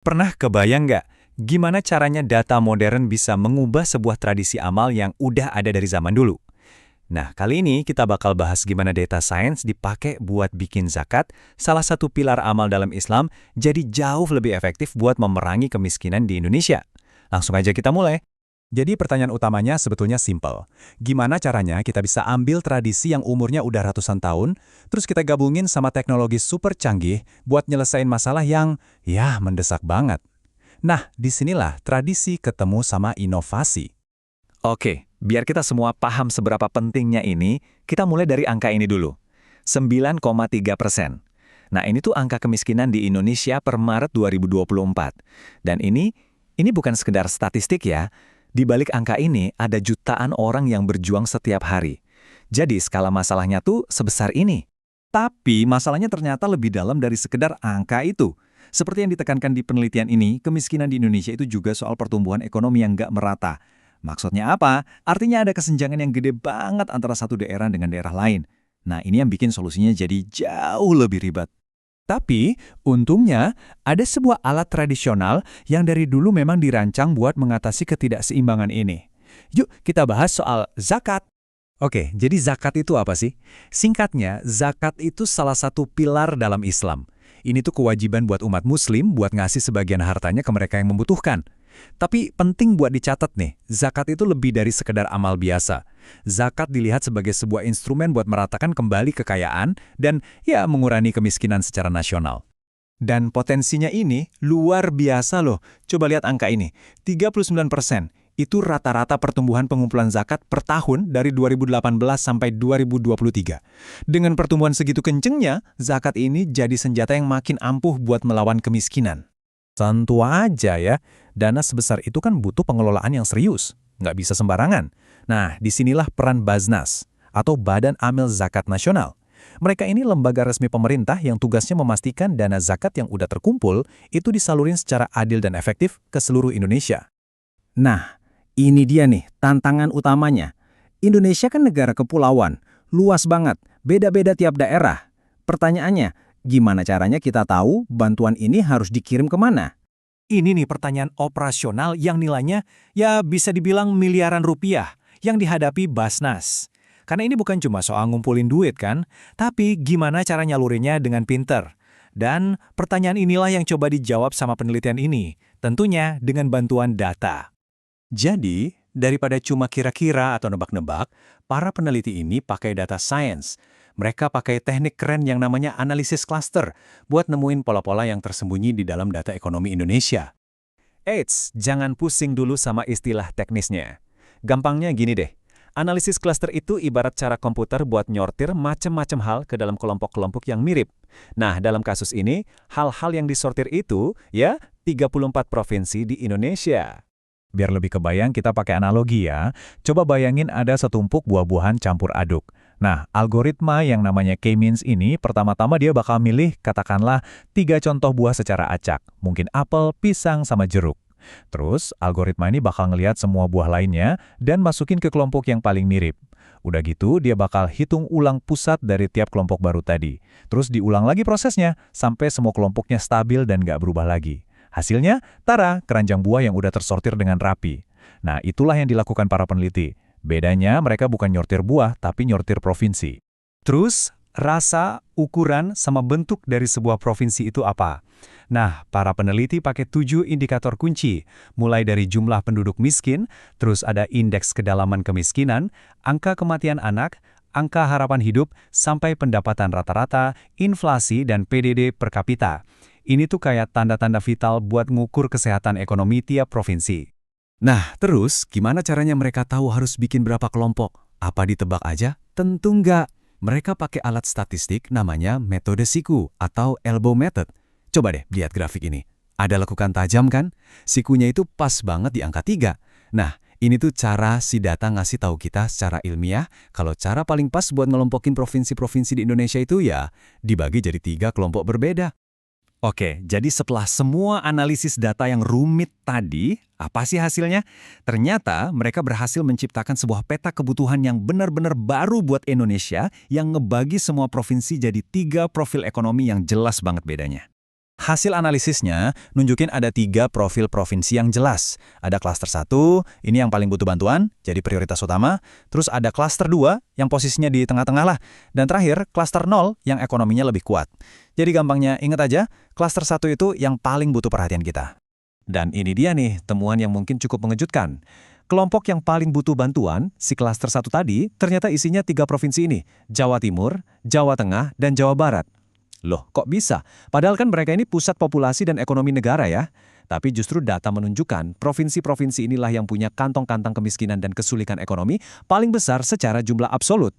Pernah kebayang nggak gimana caranya data modern bisa mengubah sebuah tradisi amal yang udah ada dari zaman dulu? Nah, kali ini kita bakal bahas gimana data science dipakai buat bikin zakat, salah satu pilar amal dalam Islam, jadi jauh lebih efektif buat memerangi kemiskinan di Indonesia. Langsung aja kita mulai. Jadi pertanyaan utamanya sebetulnya simpel. Gimana caranya kita bisa ambil tradisi yang umurnya udah ratusan tahun, terus kita gabungin sama teknologi super canggih buat nyelesain masalah yang, ya, mendesak banget. Nah, disinilah tradisi ketemu sama inovasi. Oke, biar kita semua paham seberapa pentingnya ini, kita mulai dari angka ini dulu. 9,3%. Nah, ini tuh angka kemiskinan di Indonesia per Maret 2024. Dan ini bukan sekedar statistik ya. Di balik angka ini ada jutaan orang yang berjuang setiap hari. Jadi skala masalahnya tuh sebesar ini. Tapi masalahnya ternyata lebih dalam dari sekedar angka itu. Seperti yang ditekankan di penelitian ini, kemiskinan di Indonesia itu juga soal pertumbuhan ekonomi yang nggak merata. Maksudnya apa? Artinya ada kesenjangan yang gede banget antara satu daerah dengan daerah lain. Nah, ini yang bikin solusinya jadi jauh lebih ribet. Tapi, untungnya, ada sebuah alat tradisional yang dari dulu memang dirancang buat mengatasi ketidakseimbangan ini. Yuk, kita bahas soal zakat. Oke, jadi zakat itu apa sih? Singkatnya, zakat itu salah satu pilar dalam Islam. Ini tuh kewajiban buat umat muslim buat ngasih sebagian hartanya ke mereka yang membutuhkan. Tapi penting buat dicatat nih, zakat itu lebih dari sekedar amal biasa. Zakat dilihat sebagai sebuah instrumen buat meratakan kembali kekayaan dan ya mengurangi kemiskinan secara nasional. Dan potensinya ini luar biasa loh. Coba lihat angka ini, 39%. Itu rata-rata pertumbuhan pengumpulan zakat per tahun dari 2018 sampai 2023. Dengan pertumbuhan segitu kencengnya, zakat ini jadi senjata yang makin ampuh buat melawan kemiskinan. Tentu aja ya, dana sebesar itu kan butuh pengelolaan yang serius, nggak bisa sembarangan. Nah, disinilah peran Baznas, atau Badan Amil Zakat Nasional. Mereka ini lembaga resmi pemerintah yang tugasnya memastikan dana zakat yang udah terkumpul itu disalurin secara adil dan efektif ke seluruh Indonesia. Nah, ini dia nih tantangan utamanya. Indonesia kan negara kepulauan, luas banget, beda-beda tiap daerah. Pertanyaannya, gimana caranya kita tahu bantuan ini harus dikirim kemana? Ini nih pertanyaan operasional yang nilainya ya bisa dibilang miliaran rupiah yang dihadapi Basnas. Karena ini bukan cuma soal ngumpulin duit kan, tapi gimana cara nyalurinnya dengan pinter. Dan pertanyaan inilah yang coba dijawab sama penelitian ini, tentunya dengan bantuan data. Jadi, daripada cuma kira-kira atau nebak-nebak, para peneliti ini pakai data science. Mereka pakai teknik keren yang namanya analisis cluster buat nemuin pola-pola yang tersembunyi di dalam data ekonomi Indonesia. Eits, jangan pusing dulu sama istilah teknisnya. Gampangnya gini deh, analisis cluster itu ibarat cara komputer buat nyortir macam-macam hal ke dalam kelompok-kelompok yang mirip. Nah, dalam kasus ini, hal-hal yang disortir itu, ya, 34 provinsi di Indonesia. Biar lebih kebayang kita pakai analogi ya. Coba bayangin ada setumpuk buah-buahan campur aduk. Nah, algoritma yang namanya K-means ini pertama-tama dia bakal milih katakanlah 3 contoh buah secara acak. Mungkin apel, pisang, sama jeruk. Terus, algoritma ini bakal ngelihat semua buah lainnya dan masukin ke kelompok yang paling mirip. Udah gitu, dia bakal hitung ulang pusat dari tiap kelompok baru tadi. Terus diulang lagi prosesnya sampai semua kelompoknya stabil dan nggak berubah lagi. Hasilnya, tara, keranjang buah yang udah tersortir dengan rapi. Nah, itulah yang dilakukan para peneliti. Bedanya, mereka bukan nyortir buah, tapi nyortir provinsi. Terus, rasa, ukuran, sama bentuk dari sebuah provinsi itu apa? Nah, para peneliti pakai 7 indikator kunci, mulai dari jumlah penduduk miskin, terus ada indeks kedalaman kemiskinan, angka kematian anak, angka harapan hidup, sampai pendapatan rata-rata, inflasi, dan PDD per kapita. Ini tuh kayak tanda-tanda vital buat ngukur kesehatan ekonomi tiap provinsi. Nah, terus gimana caranya mereka tahu harus bikin berapa kelompok? Apa ditebak aja? Tentu enggak. Mereka pakai alat statistik namanya metode siku atau elbow method. Coba deh lihat grafik ini. Ada lekukan tajam kan? Sikunya itu pas banget di angka 3. Nah, ini tuh cara si data ngasih tahu kita secara ilmiah kalau cara paling pas buat ngelompokin provinsi-provinsi di Indonesia itu ya dibagi jadi 3 kelompok berbeda. Oke, jadi setelah semua analisis data yang rumit tadi, apa sih hasilnya? Ternyata mereka berhasil menciptakan sebuah peta kebutuhan yang benar-benar baru buat Indonesia yang ngebagi semua provinsi jadi 3 profil ekonomi yang jelas banget bedanya. Hasil analisisnya nunjukin ada 3 profil provinsi yang jelas. Ada klaster 1, ini yang paling butuh bantuan, jadi prioritas utama. Terus ada klaster 2, yang posisinya di tengah-tengah lah. Dan terakhir, klaster 0, yang ekonominya lebih kuat. Jadi gampangnya, ingat aja, klaster 1 itu yang paling butuh perhatian kita. Dan ini dia nih, temuan yang mungkin cukup mengejutkan. Kelompok yang paling butuh bantuan, si klaster 1 tadi, ternyata isinya 3 provinsi ini, Jawa Timur, Jawa Tengah, dan Jawa Barat. Loh, kok bisa? Padahal kan mereka ini pusat populasi dan ekonomi negara ya. Tapi justru data menunjukkan provinsi-provinsi inilah yang punya kantong-kantong kemiskinan dan kesulitan ekonomi paling besar secara jumlah absolut.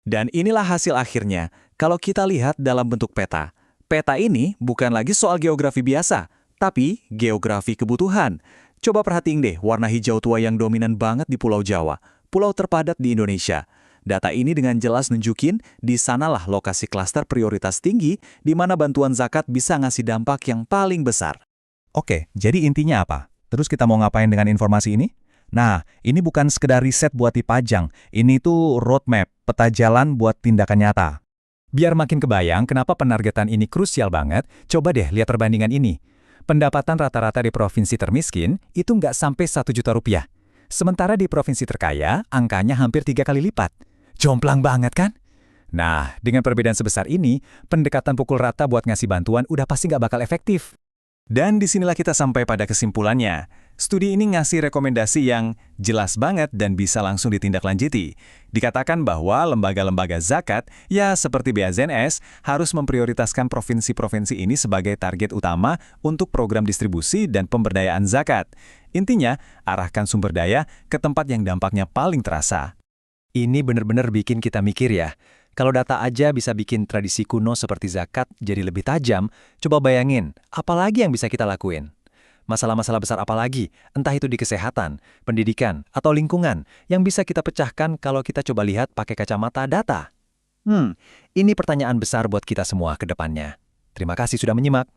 Dan inilah hasil akhirnya, kalau kita lihat dalam bentuk peta. Peta ini bukan lagi soal geografi biasa, tapi geografi kebutuhan. Coba perhatiin deh warna hijau tua yang dominan banget di Pulau Jawa, pulau terpadat di Indonesia. Data ini dengan jelas nunjukin di sanalah lokasi klaster prioritas tinggi di mana bantuan zakat bisa ngasih dampak yang paling besar. Oke, jadi intinya apa? Terus kita mau ngapain dengan informasi ini? Nah, ini bukan sekedar riset buat dipajang. Ini tuh roadmap, peta jalan buat tindakan nyata. Biar makin kebayang kenapa penargetan ini krusial banget, coba deh lihat perbandingan ini. Pendapatan rata-rata di provinsi termiskin itu nggak sampai 1 juta rupiah. Sementara di provinsi terkaya, angkanya hampir 3 kali lipat. Jomplang banget kan? Nah, dengan perbedaan sebesar ini, pendekatan pukul rata buat ngasih bantuan udah pasti nggak bakal efektif. Dan disinilah kita sampai pada kesimpulannya. Studi ini ngasih rekomendasi yang jelas banget dan bisa langsung ditindaklanjuti. Dikatakan bahwa lembaga-lembaga zakat, ya seperti BAZNS, harus memprioritaskan provinsi-provinsi ini sebagai target utama untuk program distribusi dan pemberdayaan zakat. Intinya, arahkan sumber daya ke tempat yang dampaknya paling terasa. Ini benar-benar bikin kita mikir ya. Kalau data aja bisa bikin tradisi kuno seperti zakat jadi lebih tajam, coba bayangin, apalagi yang bisa kita lakuin? Masalah-masalah besar apalagi, entah itu di kesehatan, pendidikan, atau lingkungan, yang bisa kita pecahkan kalau kita coba lihat pakai kacamata data? Ini pertanyaan besar buat kita semua ke depannya. Terima kasih sudah menyimak.